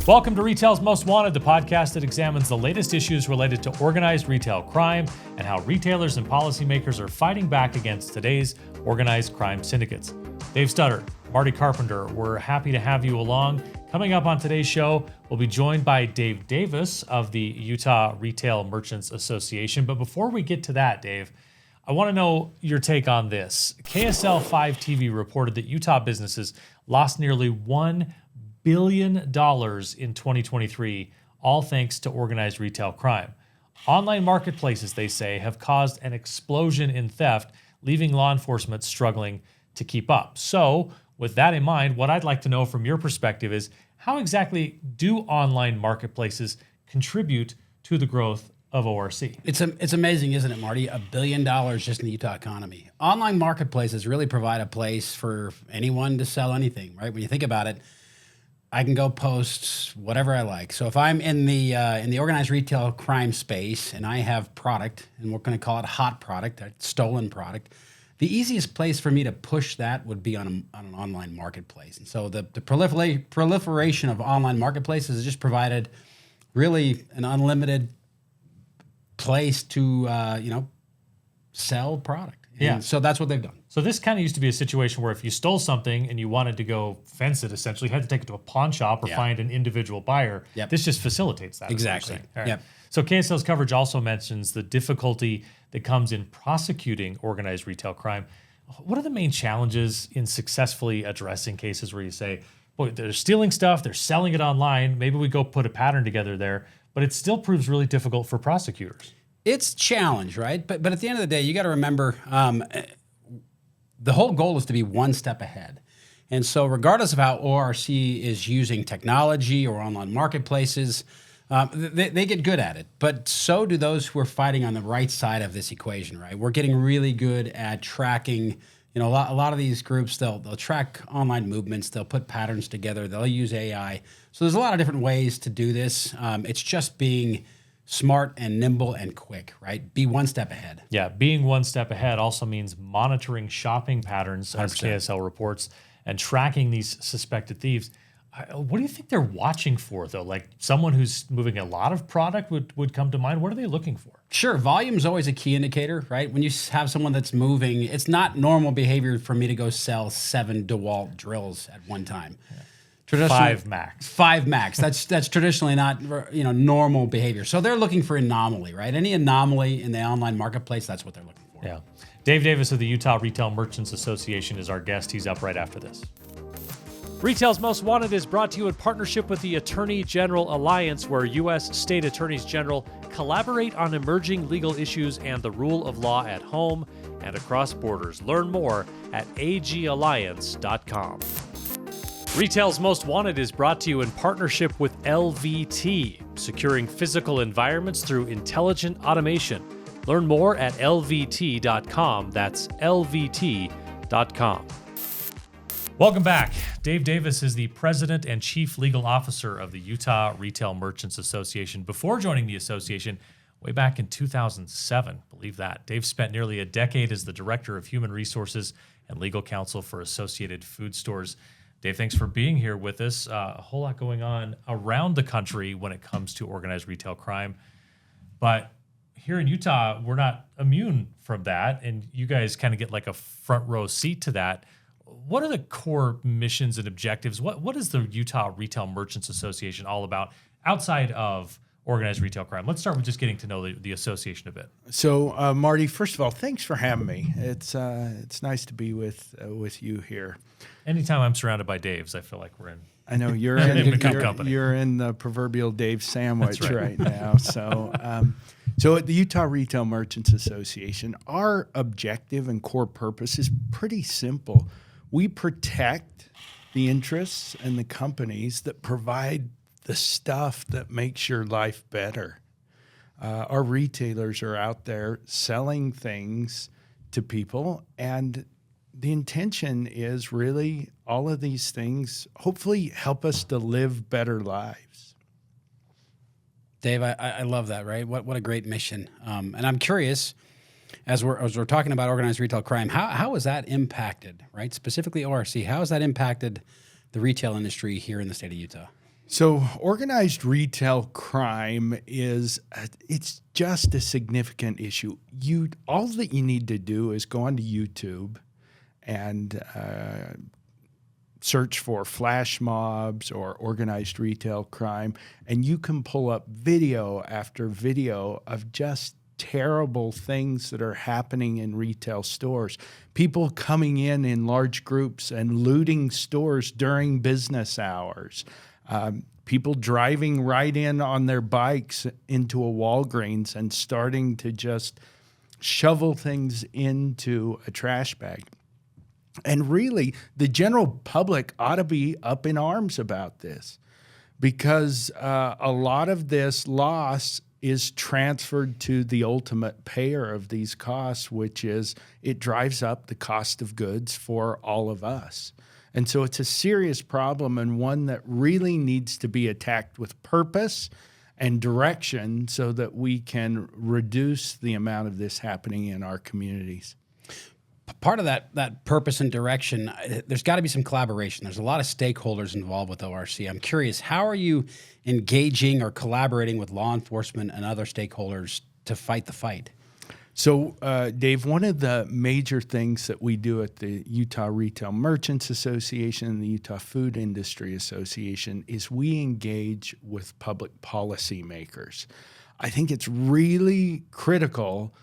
Welcome to Retail's Most Wanted, the podcast that examines the latest issues related to organized retail crime and how retailers and policymakers are fighting back against today's organized crime syndicates. Dave Stutter, Marty Carpenter, we're happy to have you along. Coming up on today's show, we'll be joined by Dave Davis of the Utah Retail Merchants Association. But before we get to that, Dave, I want to know your take on this. KSL 5 TV reported that Utah businesses lost nearly $1 billion in 2023, all thanks to organized retail crime. Online marketplaces, they say, have caused an explosion in theft, leaving law enforcement struggling to keep up. So, with that in mind, what I'd like to know from your perspective is how exactly do online marketplaces contribute to the growth of ORC? It's amazing, isn't it, Marty? $1 billion just in the Utah economy. Online marketplaces really provide a place for anyone to sell anything, right? When you think about it, I can go post whatever I like. So if I'm in the organized retail crime space and I have product, and we're going to call it hot product, a stolen product, the easiest place for me to push that would be on an online marketplace. And so the proliferation of online marketplaces has just provided really an unlimited place to sell product. And so that's what they've done. So this kind of used to be a situation where if you stole something and you wanted to go fence it, essentially, you had to take it to a pawn shop or find an individual buyer. Yep. This just facilitates that. Exactly. All right. Yep. So KSL's coverage also mentions the difficulty that comes in prosecuting organized retail crime. What are the main challenges in successfully addressing cases where you say, boy, they're stealing stuff, they're selling it online, maybe we go put a pattern together there, but it still proves really difficult for prosecutors? It's a challenge, right? But at the end of the day, you got to remember the whole goal is to be one step ahead. And so regardless of how ORC is using technology or online marketplaces, they get good at it. But so do those who are fighting on the right side of this equation, right? We're getting really good at tracking. A lot of these groups, they'll track online movements. They'll put patterns together. They'll use AI. So there's a lot of different ways to do this. It's just being smart and nimble and quick, right? Be one step ahead. Yeah, being one step ahead also means monitoring shopping patterns, as 100%. KSL reports, and tracking these suspected thieves. What do you think they're watching for, though? Like someone who's moving a lot of product would come to mind. What are they looking for? Sure, volume is always a key indicator, right? When you have someone that's moving, it's not normal behavior for me to go sell 7 DeWalt drills at one time. Yeah. 5 max. 5 max. That's traditionally not normal behavior. So they're looking for anomaly, right? Any anomaly in the online marketplace, that's what they're looking for. Yeah. Dave Davis of the Utah Retail Merchants Association is our guest. He's up right after this. Retail's Most Wanted is brought to you in partnership with the Attorney General Alliance, where U.S. State Attorneys General collaborate on emerging legal issues and the rule of law at home and across borders. Learn more at agalliance.com. Retail's Most Wanted is brought to you in partnership with LVT, securing physical environments through intelligent automation. Learn more at lvt.com. That's lvt.com. Welcome back. Dave Davis is the president and chief legal officer of the Utah Retail Merchants Association. Before joining the association, way back in 2007, believe that, Dave spent nearly a decade as the director of human resources and legal counsel for Associated Food Stores. Dave, thanks for being here with us. A whole lot going on around the country when it comes to organized retail crime. But here in Utah, we're not immune from that, and you guys kind of get like a front row seat to that. What are the core missions and objectives? What is the Utah Retail Merchants Association all about outside of organized retail crime? Let's start with just getting to know the association a bit. So, Marty, first of all, thanks for having me. It's nice to be with you here. Anytime I'm surrounded by Daves, I feel like we're in. I know you're you're in the proverbial Dave sandwich right now. So, so at the Utah Retail Merchants Association, our objective and core purpose is pretty simple. We protect the interests and the companies that provide the stuff that makes your life better. Our retailers are out there selling things to people, and the intention is really all of these things hopefully help us to live better lives. Dave, I love that, right? What a great mission. And I'm curious, as we're talking about organized retail crime, how has that impacted, right? Specifically ORC, how has that impacted the retail industry here in the state of Utah? So organized retail crime it's just a significant issue. All that you need to do is go onto YouTube and search for flash mobs or organized retail crime, and you can pull up video after video of just terrible things that are happening in retail stores. People coming in large groups and looting stores during business hours. People driving right in on their bikes into a Walgreens and starting to just shovel things into a trash bag. And really, the general public ought to be up in arms about this, because a lot of this loss is transferred to the ultimate payer of these costs, which is it drives up the cost of goods for all of us. And so it's a serious problem, and one that really needs to be attacked with purpose and direction so that we can reduce the amount of this happening in our communities. Part of that purpose and direction, there's got to be some collaboration. There's a lot of stakeholders involved with ORC. I'm curious, how are you engaging or collaborating with law enforcement and other stakeholders to fight the fight? So, Dave, one of the major things that we do at the Utah Retail Merchants Association and the Utah Food Industry Association is we engage with public policy makers. I think it's really critical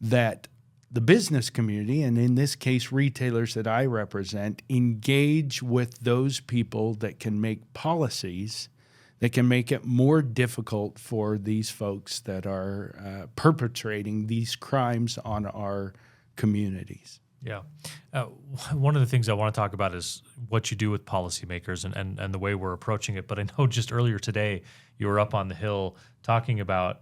that the business community, and in this case, retailers that I represent, engage with those people that can make policies that can make it more difficult for these folks that are perpetrating these crimes on our communities. Yeah. One of the things I want to talk about is what you do with policymakers and the way we're approaching it. But I know just earlier today, you were up on the Hill talking about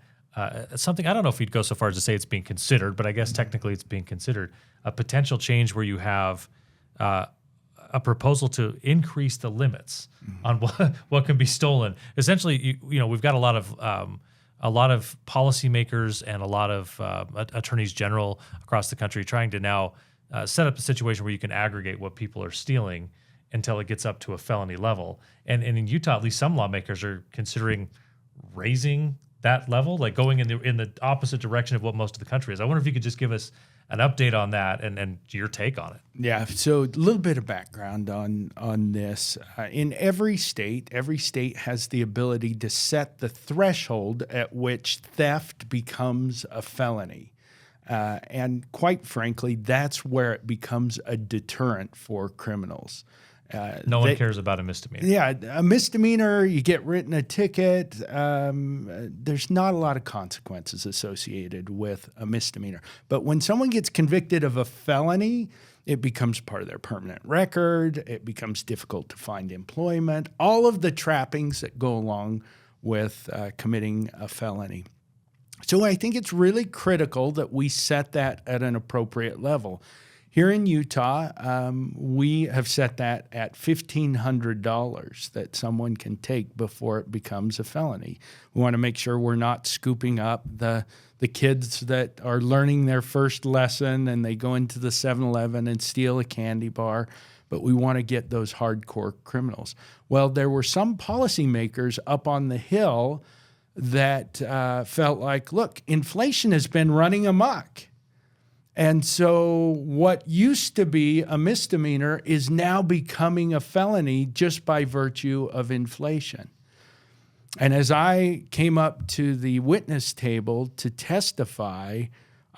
something, I don't know if you'd go so far as to say it's being considered, but I guess technically it's being considered, a potential change where you have a proposal to increase the limits on what can be stolen. Essentially, we've got a lot of policymakers and a lot of attorneys general across the country trying to now set up a situation where you can aggregate what people are stealing until it gets up to a felony level. And in Utah, at least some lawmakers are considering raising that level, like going in the opposite direction of what most of the country is. I wonder if you could just give us an update on that and your take on it. Yeah, so a little bit of background on this. In every state has the ability to set the threshold at which theft becomes a felony. And quite frankly, that's where it becomes a deterrent for criminals. No one cares about a misdemeanor. Yeah, a misdemeanor, you get written a ticket. There's not a lot of consequences associated with a misdemeanor. But when someone gets convicted of a felony, it becomes part of their permanent record. It becomes difficult to find employment. All of the trappings that go along with committing a felony. So I think it's really critical that we set that at an appropriate level. Here in Utah, we have set that at $1,500 that someone can take before it becomes a felony. We want to make sure we're not scooping up the kids that are learning their first lesson and they go into the 7-Eleven and steal a candy bar, but we want to get those hardcore criminals. Well, there were some policymakers up on the Hill that felt like, look, inflation has been running amok. And so what used to be a misdemeanor is now becoming a felony just by virtue of inflation. And as I came up to the witness table to testify,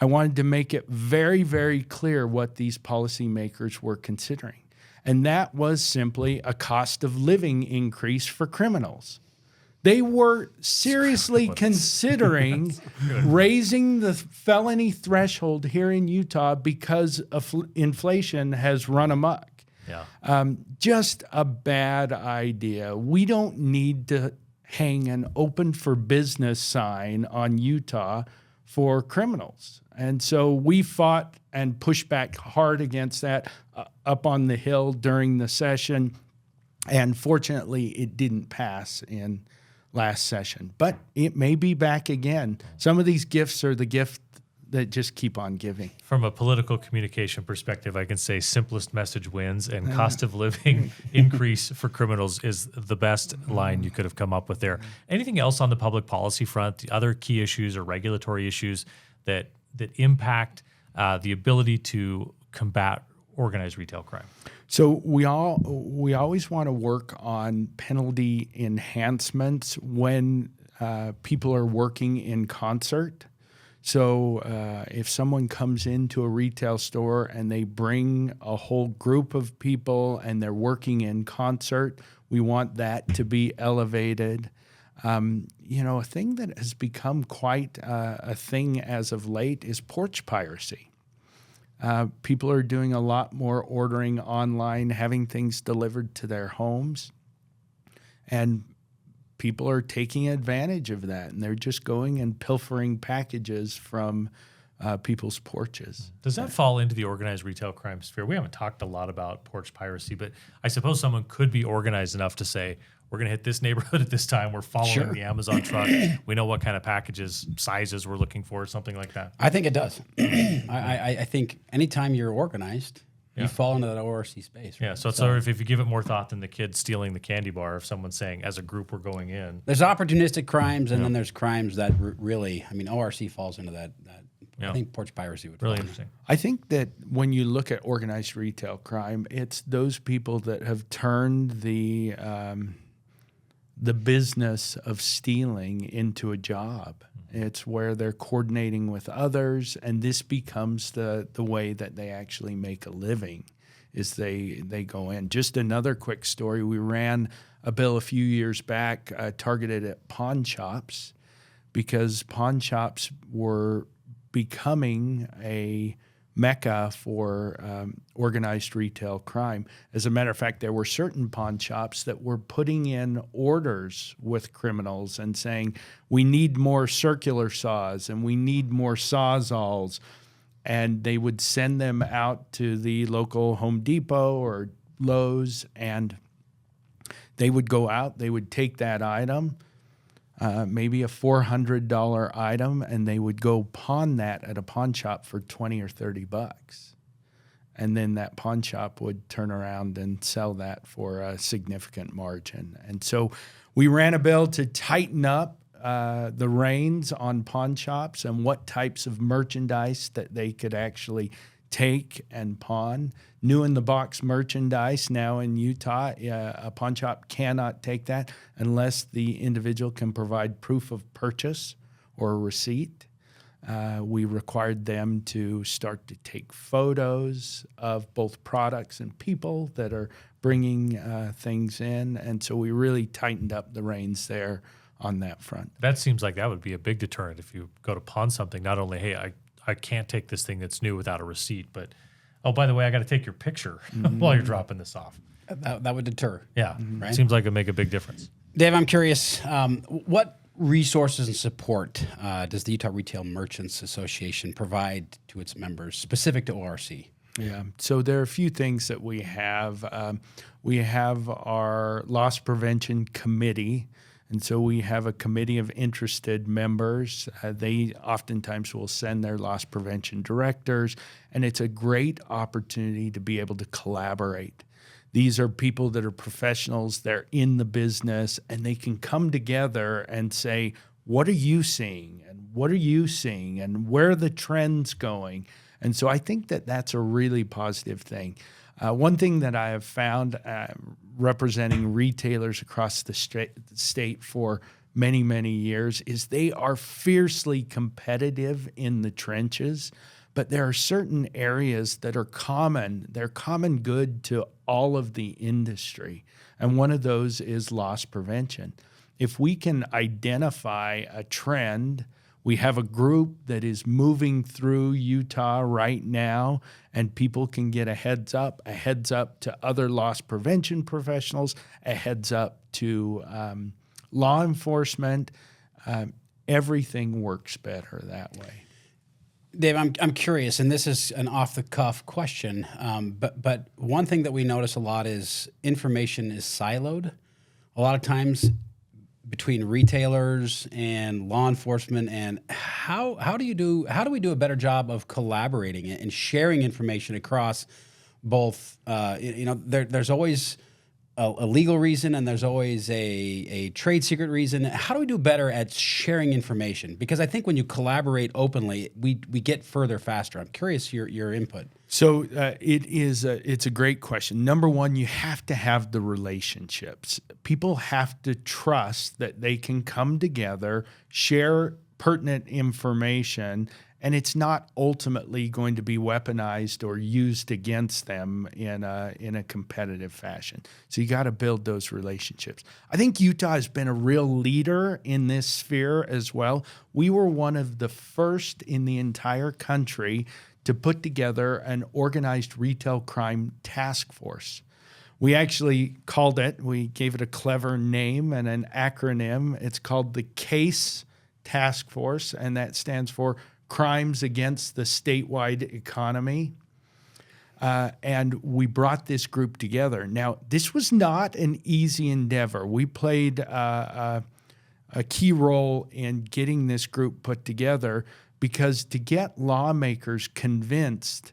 I wanted to make it very, very clear what these policymakers were considering. And that was simply a cost of living increase for criminals. They were seriously considering raising the felony threshold here in Utah because inflation has run amok. Yeah. Just a bad idea. We don't need to hang an open for business sign on Utah for criminals. And so we fought and pushed back hard against that up on the Hill during the session. And fortunately, it didn't pass in last session, but it may be back again. Some of these gifts are the that just keep on giving. From a political communication perspective, I can say simplest message wins, and cost of living increase for criminals is the best line you could have come up with there. Anything else on the public policy front, the other key issues or regulatory issues that impact the ability to combat organized retail crime? So we always want to work on penalty enhancements when people are working in concert. So if someone comes into a retail store and they bring a whole group of people and they're working in concert, we want that to be elevated. A thing that has become quite a thing as of late is porch piracy. People are doing a lot more ordering online, having things delivered to their homes, and people are taking advantage of that, and they're just going and pilfering packages from people's porches. Does that fall into the organized retail crime sphere? We haven't talked a lot about porch piracy, but I suppose someone could be organized enough to say, we're going to hit this neighborhood at this time. We're following the Amazon truck. We know what kind of packages, sizes we're looking for, something like that. I think it does. I think anytime you're organized, you fall into that ORC space. Right? Yeah, so it's sort of if you give it more thought than the kid stealing the candy bar, if someone's saying, as a group, we're going in. There's opportunistic crimes, and then there's crimes that really, ORC falls into that. I think porch piracy would really fall interesting. I think that when you look at organized retail crime, it's those people that have turned the business of stealing into a job. It's where they're coordinating with others, and this becomes the way that they actually make a living, is they go in. Just another quick story. We ran a bill a few years back targeted at pawn shops, because pawn shops were becoming a mecca for organized retail crime. As a matter of fact, there were certain pawn shops that were putting in orders with criminals and saying, we need more circular saws and we need more sawzalls. And they would send them out to the local Home Depot or Lowe's, and they would go out, they would take that item, maybe a $400 item, and they would go pawn that at a pawn shop for $20 or $30. And then that pawn shop would turn around and sell that for a significant margin. And so we ran a bill to tighten up the reins on pawn shops and what types of merchandise that they could actually take and pawn. New in the box merchandise now in Utah, a pawn shop cannot take that unless the individual can provide proof of purchase or a receipt. We required them to start to take photos of both products and people that are bringing things in. And so we really tightened up the reins there on that front. That seems like that would be a big deterrent if you go to pawn something. Not only, hey, I can't take this thing that's new without a receipt, but, oh, by the way, I got to take your picture while you're dropping this off. That would deter. Yeah, right? Seems like it would make a big difference. Dave, I'm curious, what resources and support does the Utah Retail Merchants Association provide to its members specific to ORC? Yeah, so there are a few things that we have. We have our loss prevention committee. And so we have a committee of interested members. They oftentimes will send their loss prevention directors, and it's a great opportunity to be able to collaborate. These are people that are professionals, they're in the business, and they can come together and say, what are you seeing? And what are you seeing? And where are the trends going? And so I think that that's a really positive thing. One thing that I have found representing retailers across the state for many, many years is they are fiercely competitive in the trenches, but there are certain areas that are common. They're common good to all of the industry, and one of those is loss prevention. If we can identify a trend, we have a group that is moving through Utah right now, and people can get a heads up to other loss prevention professionals, a heads up to law enforcement. Everything works better that way. Dave, I'm curious, and this is an off-the-cuff question, but one thing that we notice a lot is information is siloed. A lot of times between retailers and law enforcement, and how do we do a better job of collaborating and sharing information across both? There's always a legal reason and there's always a trade secret reason. How do we do better at sharing information? Because I think when you collaborate openly, we get further faster. I'm curious your input. So it's a great question. Number one, you have to have the relationships. People have to trust that they can come together, share pertinent information, and it's not ultimately going to be weaponized or used against them in a competitive fashion. So you got to build those relationships. I think Utah has been a real leader in this sphere as well. We were one of the first in the entire country to put together an organized retail crime task force. We actually we gave it a clever name and an acronym. It's called the CASE Task Force, and that stands for Crimes Against the Statewide Economy. And we brought this group together. Now, this was not an easy endeavor. We played a key role in getting this group put together, because to get lawmakers convinced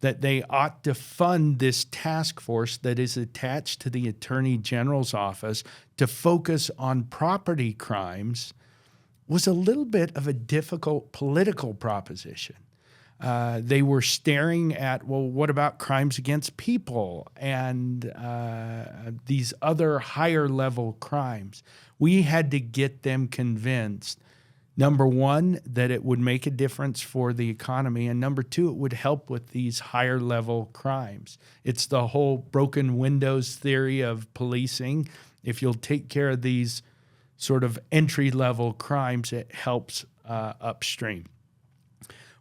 that they ought to fund this task force that is attached to the Attorney General's office to focus on property crimes was a little bit of a difficult political proposition. They were staring at, well, what about crimes against people and these other higher level crimes? We had to get them convinced, number one, that it would make a difference for the economy, and number two, it would help with these higher level crimes. It's the whole broken windows theory of policing. If you'll take care of these sort of entry-level crimes, it helps upstream.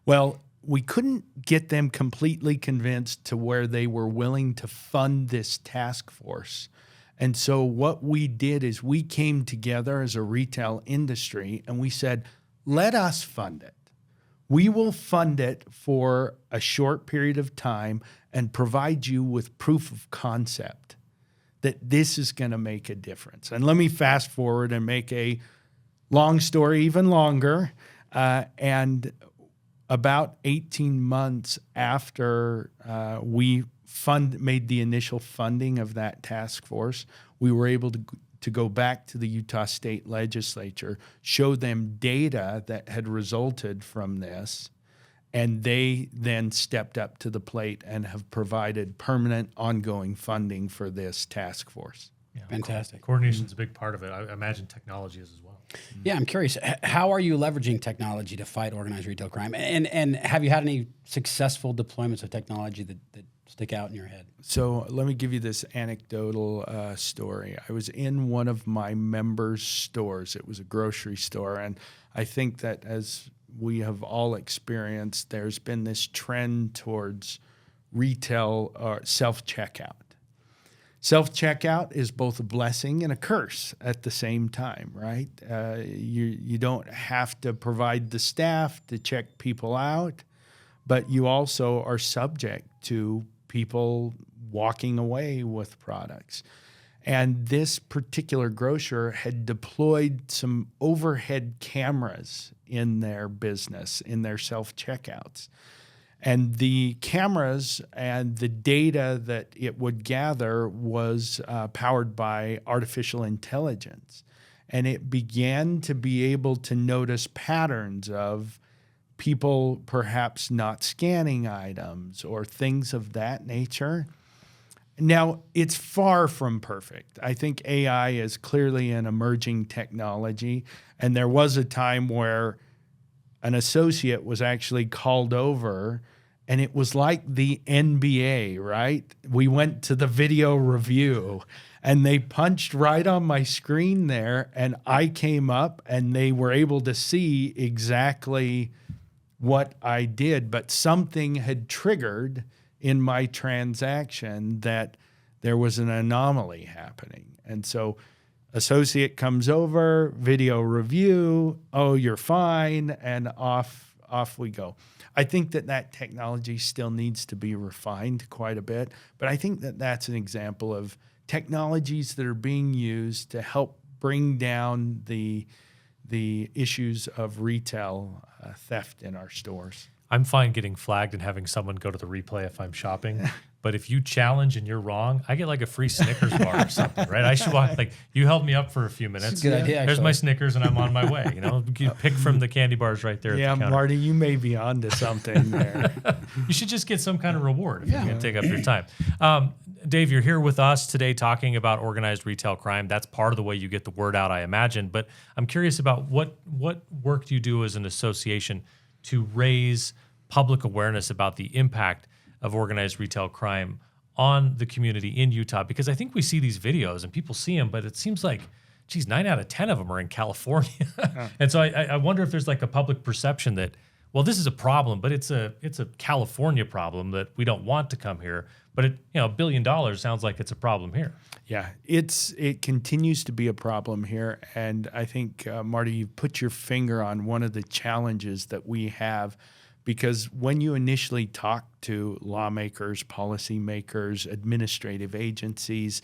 Well, we couldn't get them completely convinced to where they were willing to fund this task force. And so what we did is we came together as a retail industry and we said, let us fund it. We will fund it for a short period of time and provide you with proof of concept that this is going to make a difference. And let me fast forward and make a long story even longer. And about 18 months after we made the initial funding of that task force, we were able to go back to the Utah State Legislature, show them data that had resulted from this, and they then stepped up to the plate and have provided permanent, ongoing funding for this task force. Yeah, fantastic. Coordination's a big part of it. I imagine technology is as well. Yeah, I'm curious. How are you leveraging technology to fight organized retail crime? And have you had any successful deployments of technology that stick out in your head? So let me give you this anecdotal story. I was in one of my members' stores. It was a grocery store, and I think that as we have all experienced, there's been this trend towards retail self-checkout. Self-checkout is both a blessing and a curse at the same time, right? You don't have to provide the staff to check people out, but you also are subject to people walking away with products. And this particular grocer had deployed some overhead cameras in their business, in their self-checkouts. And the cameras and the data that it would gather was powered by artificial intelligence. And it began to be able to notice patterns of people perhaps not scanning items or things of that nature. Now, it's far from perfect. I think AI is clearly an emerging technology. And there was a time where an associate was actually called over, and it was like the NBA, right? We went to the video review, and they punched right on my screen there, and I came up, and they were able to see exactly what I did, but something had triggered in my transaction that there was an anomaly happening. And so associate comes over, video review, oh, you're fine, and off we go. I think that technology still needs to be refined quite a bit, but I think that that's an example of technologies that are being used to help bring down the issues of retail theft in our stores. I'm fine getting flagged and having someone go to the replay if I'm shopping. But if you challenge and you're wrong, I get like a free Snickers bar or something, right? I should walk, like, you held me up for a few minutes. Good idea. There's my Snickers and I'm on my way. You pick from the candy bars right there. Yeah, at the counter. Marty, you may be onto something there. You should just get some kind of reward if you're going to take up your time. Dave, you're here with us today talking about organized retail crime. That's part of the way you get the word out, I imagine. But I'm curious about what work do you do as an association to raise public awareness about the impact of organized retail crime on the community in Utah? Because I think we see these videos and people see them, but it seems like, geez, 9 out of 10 of them are in California. And so I wonder if there's like a public perception that, well, this is a problem, but it's a California problem that we don't want to come here. But $1 billion sounds like it's a problem here. Yeah, it continues to be a problem here. And I think, Marty, you've put your finger on one of the challenges that we have, because when you initially talk to lawmakers, policymakers, administrative agencies,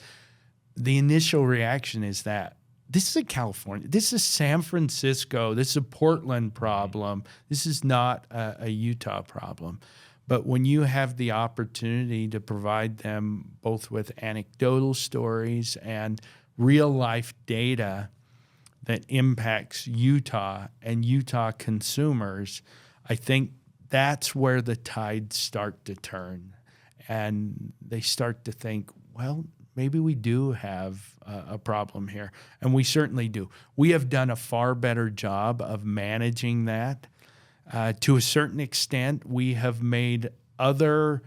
the initial reaction is that this is a California, this is San Francisco, this is a Portland problem. This is not a Utah problem. But when you have the opportunity to provide them both with anecdotal stories and real life data that impacts Utah and Utah consumers, I think that's where the tides start to turn. And they start to think, well, maybe we do have a problem here. And we certainly do. We have done a far better job of managing that. To a certain extent, we have made other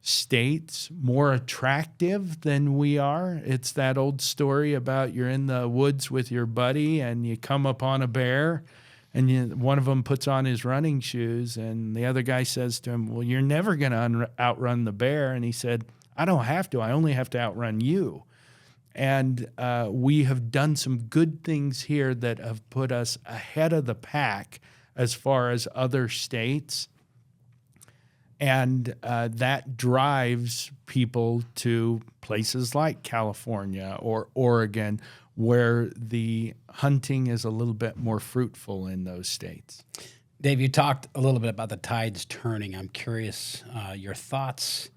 states more attractive than we are. It's that old story about you're in the woods with your buddy and you come upon a bear, and one of them puts on his running shoes and the other guy says to him, well, you're never going to outrun the bear. And he said, I don't have to. I only have to outrun you. And we have done some good things here that have put us ahead of the pack as far as other states. And that drives people to places like California or Oregon, where the hunting is a little bit more fruitful in those states. Dave, you talked a little bit about the tides turning. I'm curious your thoughts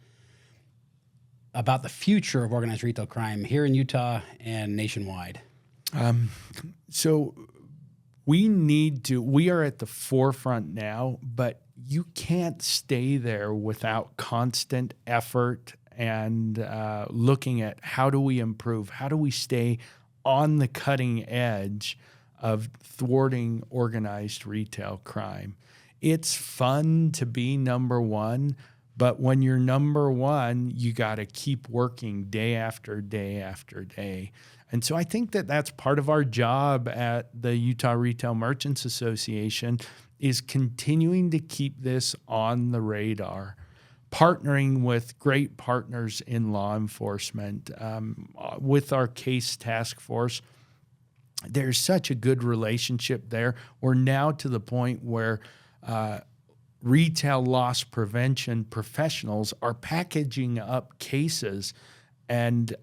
about the future of organized retail crime here in Utah and nationwide. So we are at the forefront now, but you can't stay there without constant effort and looking at how do we improve, how do we stay on the cutting edge of thwarting organized retail crime. It's fun to be number one, but when you're number one, you got to keep working day after day after day. And so I think that that's part of our job at the Utah Retail Merchants Association, is continuing to keep this on the radar, partnering with great partners in law enforcement, with our case task force. There's such a good relationship there. We're now to the point where retail loss prevention professionals are packaging up cases, and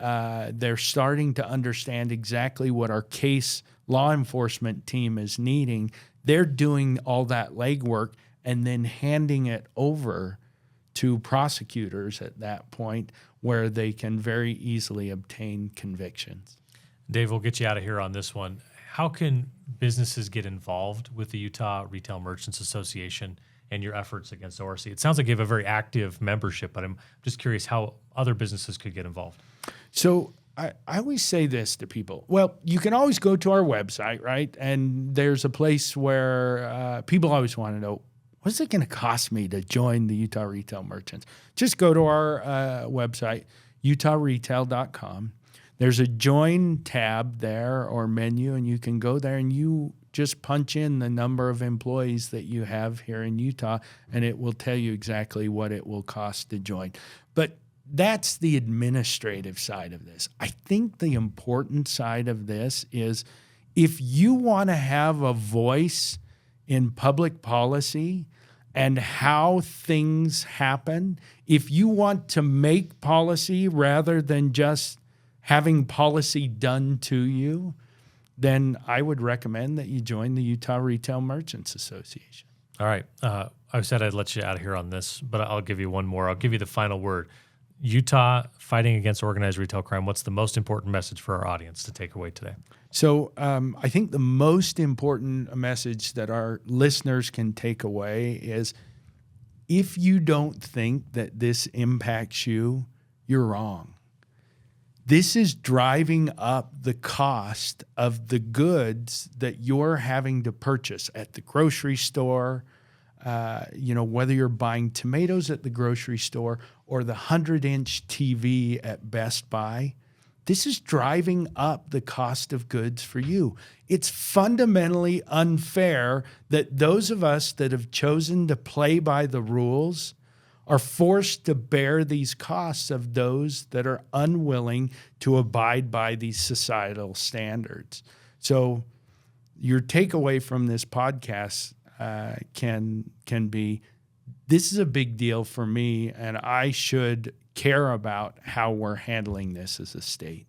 they're starting to understand exactly what our case law enforcement team is needing. They're doing all that legwork and then handing it over to prosecutors at that point, where they can very easily obtain convictions. Dave, we'll get you out of here on this one. How can businesses get involved with the Utah Retail Merchants Association and your efforts against ORC? It sounds like you have a very active membership, but I'm just curious how other businesses could get involved. So I always say this to people. Well, you can always go to our website, right? And there's a place where people always want to know, what is it going to cost me to join the Utah Retail Merchants? Just go to our website, utahRetail.com. There's a join tab there or menu, and you can go there and you just punch in the number of employees that you have here in Utah, and it will tell you exactly what it will cost to join. But that's the administrative side of this. I think the important side of this is, if you want to have a voice in public policy and how things happen, if you want to make policy rather than just having policy done to you, then I would recommend that you join the Utah Retail Merchants Association. All right. I said I'd let you out of here on this, but I'll give you one more. I'll give you the final word. Utah fighting against organized retail crime. What's the most important message for our audience to take away today? So I think the most important message that our listeners can take away is if you don't think that this impacts you, you're wrong. This is driving up the cost of the goods that you're having to purchase at the grocery store, whether you're buying tomatoes at the grocery store or the 100-inch TV at Best Buy. This is driving up the cost of goods for you. It's fundamentally unfair that those of us that have chosen to play by the rules are forced to bear these costs of those that are unwilling to abide by these societal standards. So your takeaway from this podcast can be, this is a big deal for me, and I should care about how we're handling this as a state.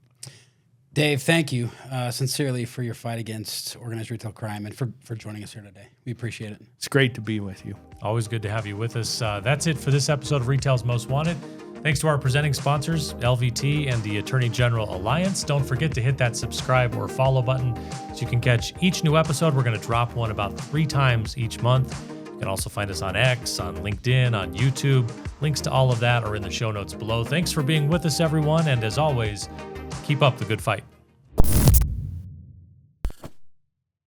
Dave, thank you sincerely for your fight against organized retail crime and for joining us here today. We appreciate it. It's great to be with you. Always good to have you with us. That's it for this episode of Retail's Most Wanted. Thanks to our presenting sponsors, LVT and the Attorney General Alliance. Don't forget to hit that subscribe or follow button so you can catch each new episode. We're going to drop one about 3 times each month. You can also find us on X, on LinkedIn, on YouTube. Links to all of that are in the show notes below. Thanks for being with us, everyone. And as always, keep up the good fight.